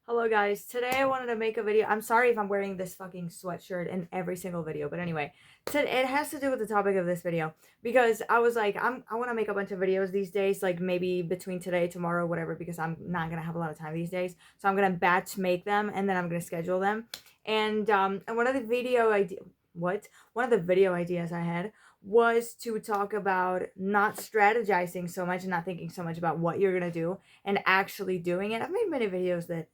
Hello guys, today I wanted to make a video. I'm sorry if I'm wearing this fucking sweatshirt in every single video, but anyway, it has to do with the topic of this video because I was like, I want to make a bunch of videos these days, like maybe between today, tomorrow, whatever, because I'm not gonna have a lot of time these days. So I'm gonna batch make them and then I'm gonna schedule them. And one of the video ideas I had was to talk about not strategizing so much and not thinking so much about what you're gonna do and actually doing it. I've made many videos that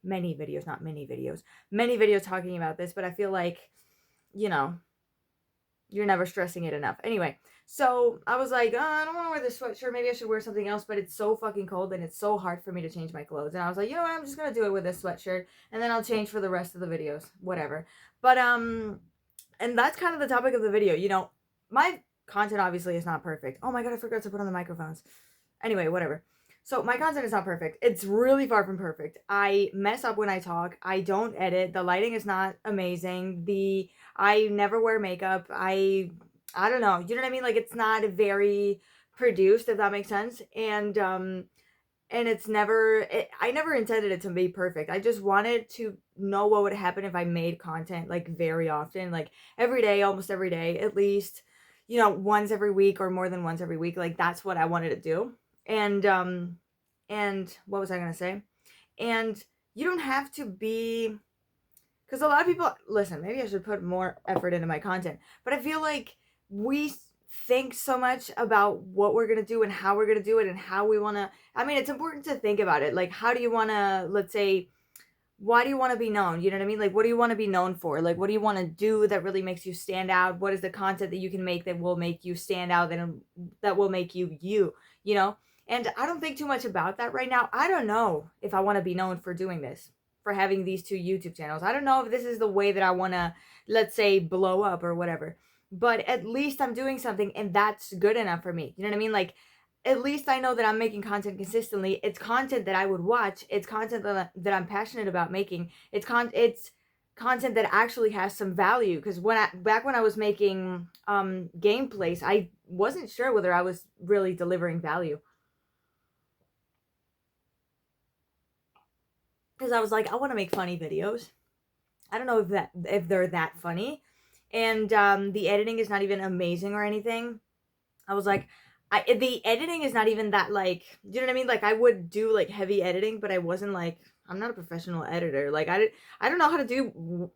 many videos, not many videos, many videos talking about this, but I feel like, you know, you're never stressing it enough. Anyway, so I was like, I don't want to wear this sweatshirt. Maybe I should wear something else, but it's so fucking cold and it's so hard for me to change my clothes. And I was like, you know what? I'm just going to do it with this sweatshirt and then I'll change for the rest of the videos, whatever. But, and that's kind of the topic of the video. My content obviously is not perfect. Oh my God, I forgot to put on the microphones. Anyway, whatever. So my content is not perfect. It's really far from perfect. I mess up when I talk. I don't edit. The lighting is not amazing. I never wear makeup. I don't know. You know what I mean? Like it's not very produced, if that makes sense. And it's I never intended it to be perfect. I just wanted to know what would happen if I made content like very often, like every day, almost every day, at least, once every week or more than once every week. Like that's what I wanted to do. And what was I gonna say? And you don't have to be, because a lot of people, listen, maybe I should put more effort into my content, but I feel like we think so much about what we're gonna do and how we're gonna do it and how we wanna, I mean, it's important to think about it. Like, how do you wanna, let's say, why do you want to be known? You know what I mean? Like, what do you want to be known for? Like, what do you want to do that really makes you stand out? What is the content that you can make that will make you stand out, that will make you you, you know? And I don't think too much about that right now. I don't know if I want to be known for doing this, for having these two YouTube channels. I don't know if this is the way that I want to, let's say, blow up or whatever. But at least I'm doing something and that's good enough for me. You know what I mean? Like, at least I know that I'm making content consistently. It's content that I would watch. It's content that I'm passionate about making. It's content that actually has some value. Because back when I was making gameplays, I wasn't sure whether I was really delivering value. Because I was like, I want to make funny videos. I don't know if they're that funny, and the editing is not even amazing or anything. I was like, the editing is not even that, like, you know what I mean? Like, I would do like heavy editing, but I wasn't like, I'm not a professional editor. Like, I don't know how to do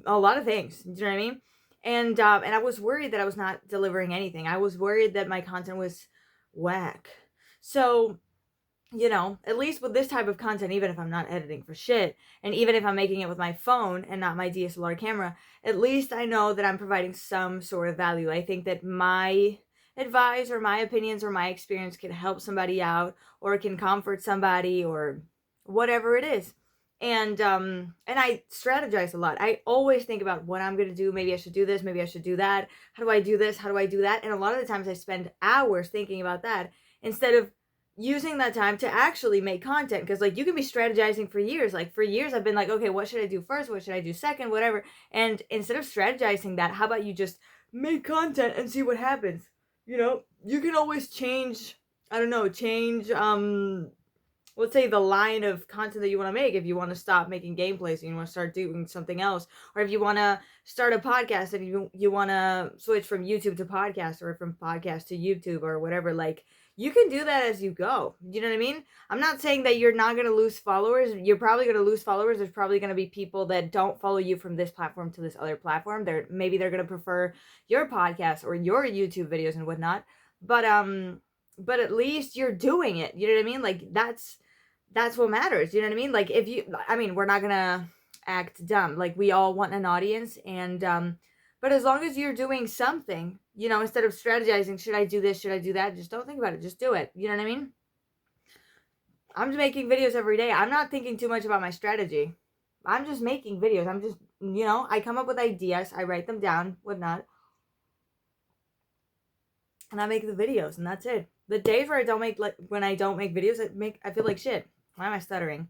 a lot of things. Do you know what I mean? And I was worried that I was not delivering anything. I was worried that my content was whack. So, at least with this type of content, even if I'm not editing for shit, and even if I'm making it with my phone and not my DSLR camera, at least I know that I'm providing some sort of value. I think that my advice or my opinions or my experience can help somebody out or can comfort somebody or whatever it is. And I strategize a lot. I always think about what I'm gonna do. Maybe I should do this, maybe I should do that. How do I do this? How do I do that? And a lot of the times I spend hours thinking about that instead of using that time to actually make content. Because like you can be strategizing for years. Like for years I've been like, okay, what should I do first, what should I do second, whatever. And instead of strategizing that, how about you just make content and see what happens? You can always change, I don't know, let's say the line of content that you want to make. If you want to stop making gameplays and you want to start doing something else, or if you want to start a podcast and you want to switch from YouTube to podcast or from podcast to YouTube or whatever, like you can do that as you go. You know what I mean? I'm not saying that you're not going to lose followers. You're probably going to lose followers. There's probably going to be people that don't follow you from this platform to this other platform. Maybe they're going to prefer your podcast or your YouTube videos and whatnot. But at least you're doing it. You know what I mean? Like that's what matters. You know what I mean? Like we're not gonna act dumb. Like we all want an audience, and but as long as you're doing something, instead of strategizing, should I do this, should I do that, just don't think about it, just do it. You know what I mean? I'm just making videos every day. I'm not thinking too much about my strategy. I'm just making videos. I'm just, I come up with ideas, I write them down, whatnot, and I make the videos, and that's it. The days where when I don't make videos, I feel like shit. Why am I stuttering?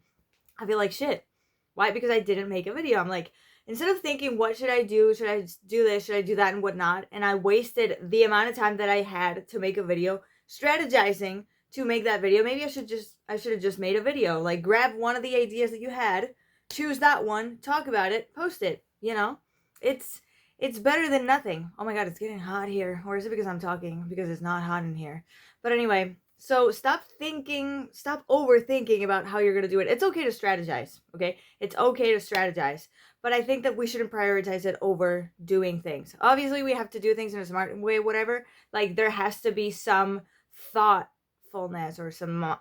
I feel like shit. Why? Because I didn't make a video. I'm like, instead of thinking, what should I do? Should I do this? Should I do that? And whatnot. And I wasted the amount of time that I had to make a video strategizing to make that video. Maybe I should just, I should have just made a video. Like, grab one of the ideas that you had, choose that one, talk about it, post it, you know? It's better than nothing. Oh my god, it's getting hot here. Or is it because I'm talking? Because it's not hot in here. But anyway, so stop overthinking about how you're going to do it. It's okay to strategize, okay? It's okay to strategize. But I think that we shouldn't prioritize it over doing things. Obviously, we have to do things in a smart way, whatever. Like, there has to be some thoughtfulness or some,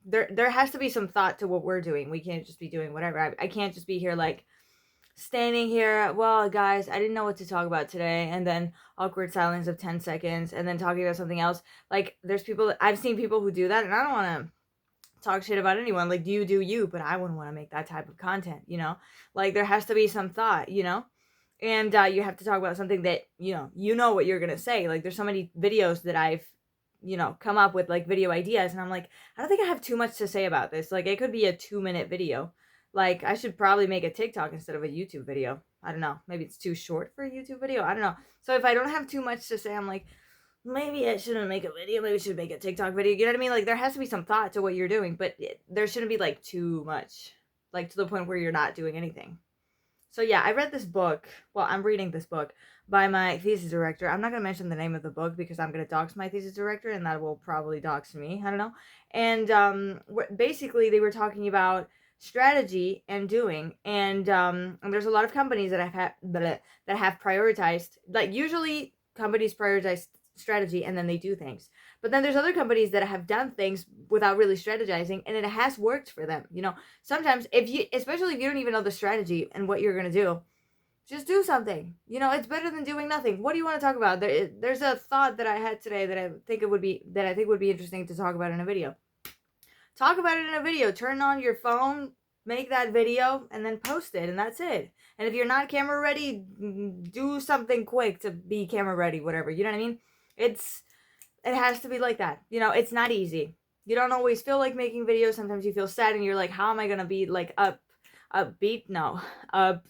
there has to be some thought to what we're doing. We can't just be doing whatever. I can't just be here, like, standing here, well, guys, I didn't know what to talk about today, and then awkward silence of 10 seconds, and then talking about something else. Like, I've seen people who do that, and I don't want to talk shit about anyone. Like, you do you, but I wouldn't want to make that type of content, you know? Like, there has to be some thought, you know? And you have to talk about something that, you know what you're going to say. Like, there's so many videos that I've, come up with, like, video ideas, and I'm like, I don't think I have too much to say about this. Like, it could be a 2-minute video. Like, I should probably make a TikTok instead of a YouTube video. I don't know. Maybe it's too short for a YouTube video. I don't know. So if I don't have too much to say, I'm like, maybe I shouldn't make a video. Maybe I should make a TikTok video. You know what I mean? Like, there has to be some thought to what you're doing, but there shouldn't be, like, too much. Like, to the point where you're not doing anything. So yeah, I read this book. Well, I'm reading this book by my thesis director. I'm not going to mention the name of the book because I'm going to dox my thesis director, and that will probably dox me. I don't know. And basically, they were talking about strategy and doing, and there's a lot of companies that have prioritized, like, usually companies prioritize strategy and then they do things, but then there's other companies that have done things without really strategizing, and it has worked for them. Sometimes, especially if you don't even know the strategy and what you're going to do, just do something. It's better than doing nothing. What do you want to talk about? There's a thought that I had today that I think would be interesting to talk about in a video. Talk about it in a video. Turn on your phone, make that video, and then post it, and that's it. And if you're not camera ready, do something quick to be camera ready, whatever. You know what I mean? It has to be like that. It's not easy. You don't always feel like making videos. Sometimes you feel sad and you're like, how am I going to be, like, upbeat? No.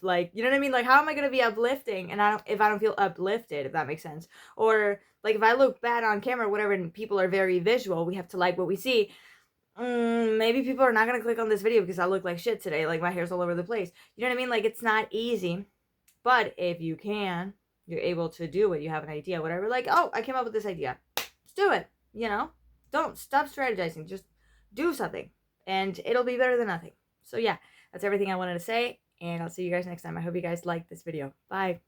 Like, you know what I mean? Like, how am I going to be uplifting if I don't feel uplifted, if that makes sense? Or, like, if I look bad on camera, whatever, and people are very visual, we have to like what we see. Maybe people are not going to click on this video because I look like shit today. Like, my hair's all over the place. You know what I mean? Like, it's not easy. But if you're able to do it, you have an idea, whatever. Like, oh, I came up with this idea. Let's do it. Don't stop strategizing. Just do something. And it'll be better than nothing. So yeah, that's everything I wanted to say. And I'll see you guys next time. I hope you guys liked this video. Bye.